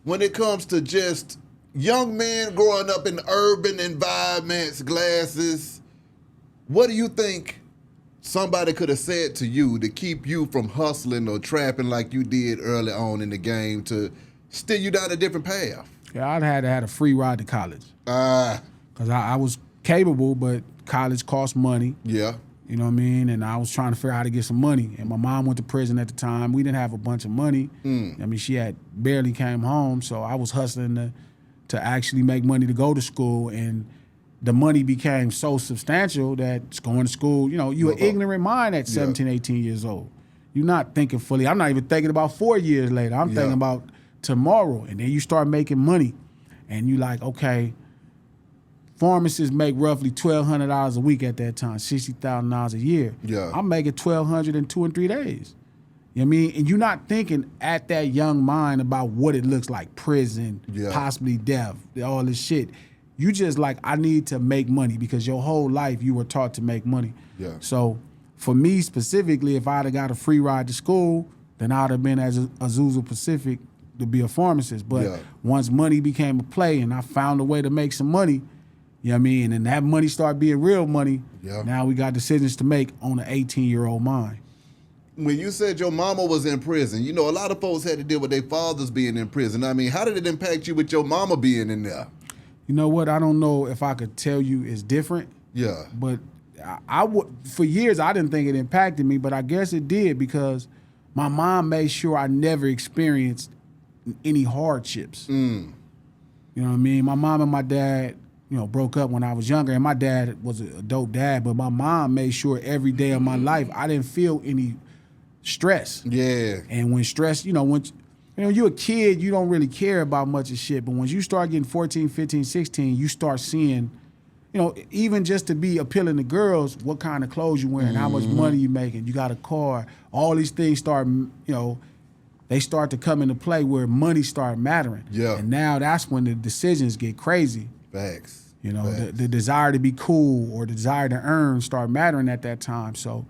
when it comes to just young men growing up in urban environments, glasses, what do you think somebody could have said to you to keep you from hustling or trapping like you did early on in the game to steer you down a different path? Yeah, I'd had a free ride to college. Because I was capable, but college cost money. Yeah. You know what I mean? And I was trying to figure out how to get some money. And my mom went to prison at the time. We didn't have a bunch of money. I mean, she had barely came home, so I was hustling to actually make money to go to school. And the money became so substantial that going to school, you know, you're an ignorant mind at 17, 18 years old. You're not thinking fully. I'm not even thinking about 4 years later. I'm thinking about tomorrow. And then you start making money. And you like, okay, pharmacists make roughly $1,200 a week at that time, $60,000 a year. Yeah. I'm making $1,200 in 2 and 3 days. You know what I mean? And you're not thinking at that young mind about what it looks like, prison, possibly death, all this shit. You just like, I need to make money because your whole life you were taught to make money. Yeah. So for me specifically, if I'd have got a free ride to school, then I'd have been at Azusa Pacific to be a pharmacist. But once money became a play and I found a way to make some money, you know what I mean? And that money started being real money. Now we got decisions to make on an 18-year-old mind. When you said your mama was in prison, you know, a lot of folks had to deal with their fathers being in prison. I mean, how did it impact you with your mama being in there? You know what? I don't know if I could tell you it's different. Yeah. But I would, for years, I didn't think it impacted me, but I guess it did because my mom made sure I never experienced any hardships. You know what I mean? My mom and my dad, you know, broke up when I was younger, and my dad was a dope dad, but my mom made sure every day of my life I didn't feel any stress. Yeah. And when stress, you know, when you're a kid, you don't really care about much of shit, but once you start getting 14, 15, 16, you start seeing, you know, even just to be appealing to girls, what kind of clothes you wearing, how much money you making, you got a car, all these things start, you know, they start to come into play where money start mattering. Yeah. And now that's when the decisions get crazy. Facts. You know, the desire to be cool or the desire to earn start mattering at that time. So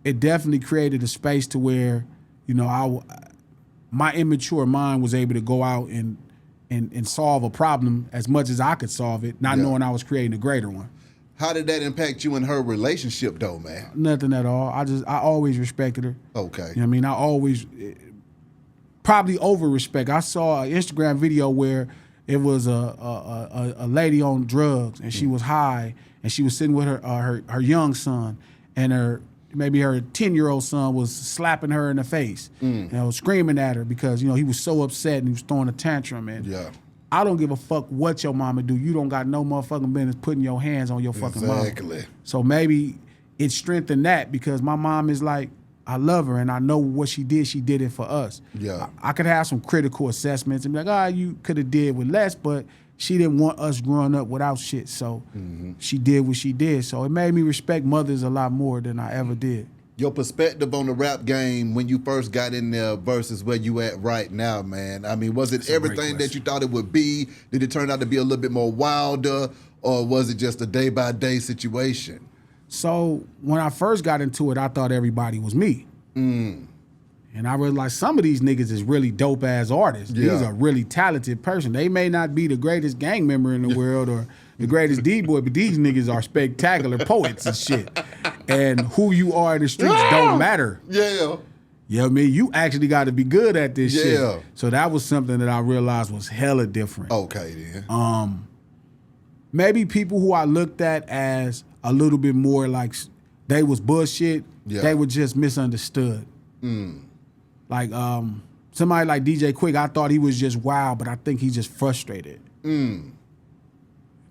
it definitely created a space to where, you know, my immature mind was able to go out and solve a problem as much as I could solve it, not knowing I was creating a greater one. How did that impact you and her relationship though, man? Nothing at all. I always respected her. Okay. You know what I mean? I always probably over respect. I saw an Instagram video where it was a lady on drugs and she was high and she was sitting with her young son and maybe her 10-year-old son was slapping her in the face and was screaming at her because, you know, he was so upset and he was throwing a tantrum. And I don't give a fuck what your mama do. You don't got no motherfucking business putting your hands on your fucking mama. Exactly. So maybe it strengthened that because my mom is like, I love her and I know what she did it for us. Yeah. I could have some critical assessments and be like, you could have did with less, but she didn't want us growing up without shit. So she did what she did. So it made me respect mothers a lot more than I ever did. Your perspective on the rap game when you first got in there versus where you at right now, man. I mean, was it everything that you thought it would be? Did it turn out to be a little bit more wilder, or was it just a day-by-day situation? So when I first got into it, I thought everybody was me. And I realized some of these niggas is really dope-ass artists. These are really talented person. They may not be the greatest gang member in the world or the greatest D-boy, but these niggas are spectacular poets and shit. And who you are in the streets don't matter. Yeah. You know what I mean? You actually got to be good at this shit. So that was something that I realized was hella different. Okay, then. Maybe people who I looked at as a little bit more like they was bullshit, they were just misunderstood. Like somebody like DJ Quik, I thought he was just wild, but I think he's just frustrated. You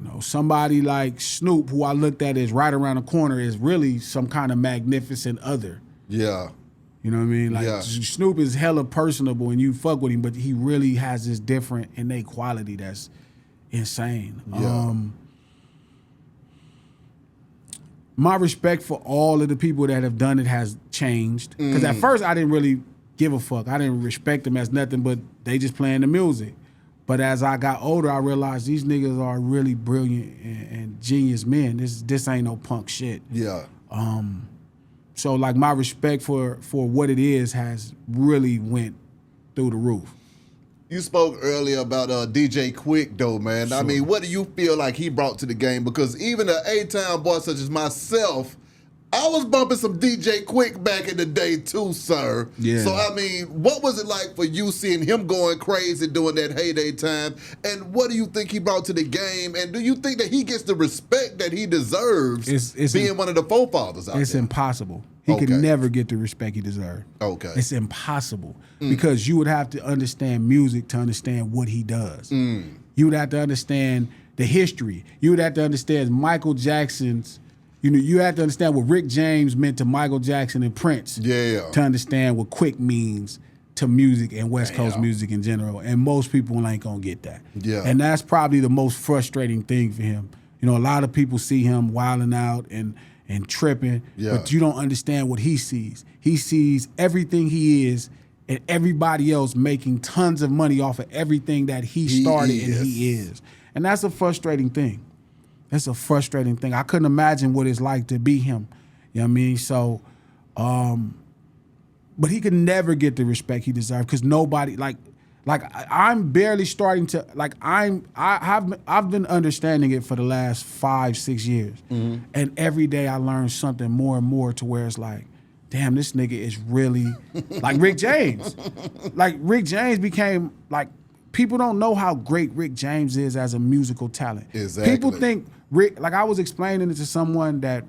know, somebody like Snoop, who I looked at as right around the corner, is really some kind of magnificent other. Yeah. You know what I mean? Like Snoop is hella personable and you fuck with him, but he really has this different innate quality that's insane. My respect for all of the people that have done it has changed. Because at first I didn't really give a fuck. I didn't respect them as nothing but they just playing the music. But as I got older, I realized these niggas are really brilliant and genius men. This ain't no punk shit. Yeah. So like my respect for what it is has really went through the roof. You spoke earlier about DJ Quik, though, man. Sure. I mean, what do you feel like he brought to the game? Because even an A-Town boy such as myself, I was bumping some DJ Quik back in the day too, sir. Yeah. So, I mean, what was it like for you seeing him going crazy during that heyday time? And what do you think he brought to the game? And do you think that he gets the respect that he deserves being one of the forefathers out there? It's impossible. He could never get the respect he deserved. Okay. It's impossible because you would have to understand music to understand what he does. You would have to understand the history. You would have to understand Michael Jackson's. You have to understand what Rick James meant to Michael Jackson and Prince. Yeah. To understand what Quik means to music and West Coast music in general. And most people ain't gonna get that. Yeah. And that's probably the most frustrating thing for him. A lot of people see him wilding out and tripping, but you don't understand what he sees. He sees everything he is and everybody else making tons of money off of everything that he started and he is. And that's a frustrating thing. That's a frustrating thing. I couldn't imagine what it's like to be him. You know what I mean? So, but he could never get the respect he deserved because nobody I'm barely starting to I've been understanding it for the last 5-6 years, and every day I learn something more and more to where it's like, damn, this nigga is really like Rick James. Like Rick James became like. People don't know how great Rick James is as a musical talent. Exactly. People think Rick, like I was explaining it to someone that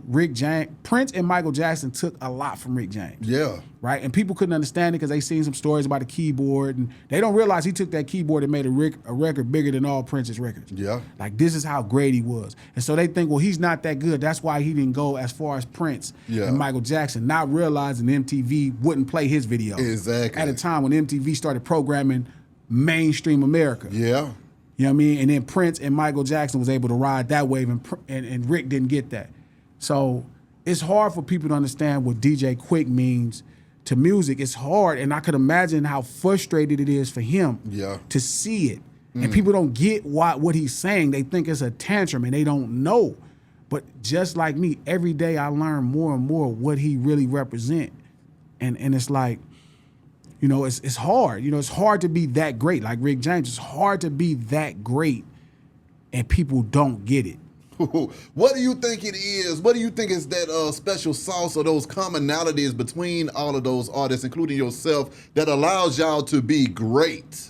Prince and Michael Jackson took a lot from Rick James. Yeah. Right? And people couldn't understand it because they seen some stories about a keyboard and they don't realize he took that keyboard and made a record bigger than all Prince's records. Yeah. Like this is how great he was. And so they think, well, he's not that good. That's why he didn't go as far as Prince and Michael Jackson, not realizing MTV wouldn't play his videos. Exactly. At a time when MTV started programming mainstream America. Yeah. You know what I mean? And then Prince and Michael Jackson was able to ride that wave and Rick didn't get that. So it's hard for people to understand what DJ Quik means to music. It's hard, and I could imagine how frustrated it is for him to see it. And people don't get what he's saying. They think it's a tantrum and they don't know. But just like me, every day I learn more and more what he really represents. And it's like, it's hard. It's hard to be that great. Like Rick James, it's hard to be that great, and people don't get it. What do you think it is? What do you think is that special sauce or those commonalities between all of those artists, including yourself, that allows y'all to be great?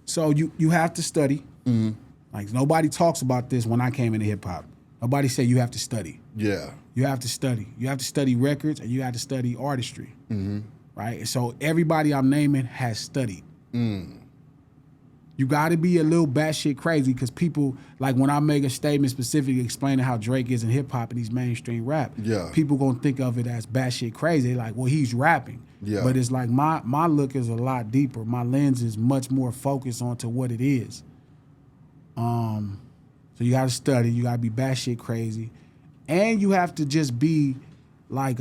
So you have to study. Like nobody talks about this when I came into hip hop. Nobody said you have to study. Yeah. You have to study. You have to study records and you have to study artistry. Right? So everybody I'm naming has studied. You got to be a little batshit crazy because people, like when I make a statement specifically explaining how Drake is in hip hop and he's mainstream rap, people gonna think of it as batshit crazy. They're like, well, he's rapping. But it's like my look is a lot deeper. My lens is much more focused onto what it is. So you got to study. You got to be batshit crazy, and you have to just be like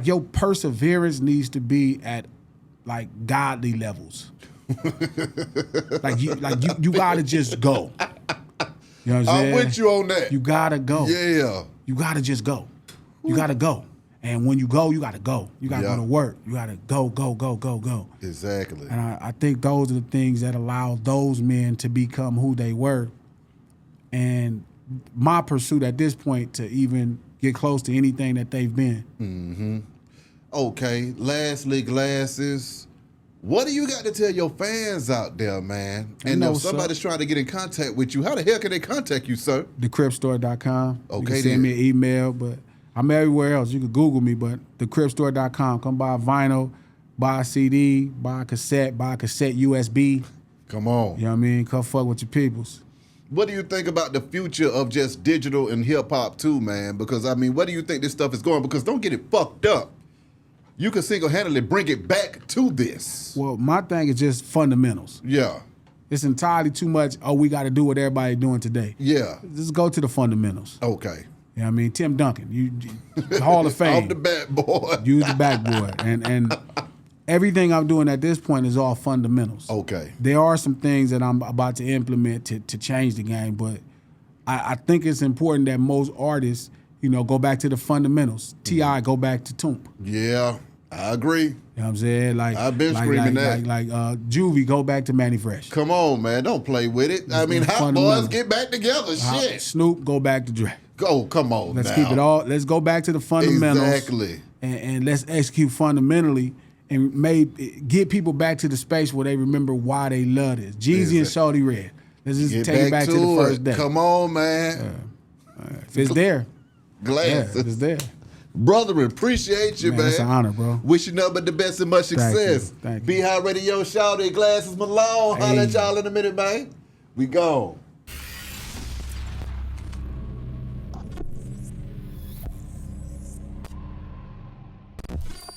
your perseverance needs to be at like godly levels. you gotta just go. You know what I'm saying? I'm with you on that. You gotta go. Yeah. You gotta just go. You gotta go. And when you go, you gotta go. You gotta go to work. You gotta go. Exactly. And I think those are the things that allow those men to become who they were. And my pursuit at this point to even get close to anything that they've been. Okay, lastly, Glasses, what do you got to tell your fans out there, man? And if somebody's trying to get in contact with you, how the hell can they contact you, sir? TheCribStore.com. Okay, you can send me an email, but I'm everywhere else. You can Google me, but TheCribStore.com. Come buy a vinyl, buy a CD, buy a cassette USB. Come on. You know what I mean? Come fuck with your peoples. What do you think about the future of just digital and hip-hop too, man? Because, I mean, where do you think this stuff is going? Because don't get it fucked up. You can single-handedly bring it back to this. Well, my thing is just fundamentals. Yeah. It's entirely too much, we got to do what everybody's doing today. Yeah. Just go to the fundamentals. Okay. You know what I mean? Tim Duncan, you Hall of Fame. Off the bat, boy. Use the backboard. And everything I'm doing at this point is all fundamentals. Okay. There are some things that I'm about to implement to change the game, but I think it's important that most artists, go back to the fundamentals. T.I. go back to Toomp. Yeah. I agree. You know what I'm saying? Like I've been screaming that. Like Juvie, go back to Manny Fresh. Come on, man. Don't play with it. I mean, Hot Boys get back together. Shit. Snoop, go back to Dre. Go, come on Let's now. keep it all. Let's go back to the fundamentals. Exactly. And let's execute fundamentally and get people back to the space where they remember why they love this. Jeezy and Shorty Red. Let's just take it back to the first day. Come on, man. If it's there. Glad. If it's there. Brother, appreciate you, man. It's an honor, bro. Wish you nothing but the best and much success. Thank you. Be High Radio, Shawty, Glasses, Malone. Holla at y'all in a minute, man. We gone.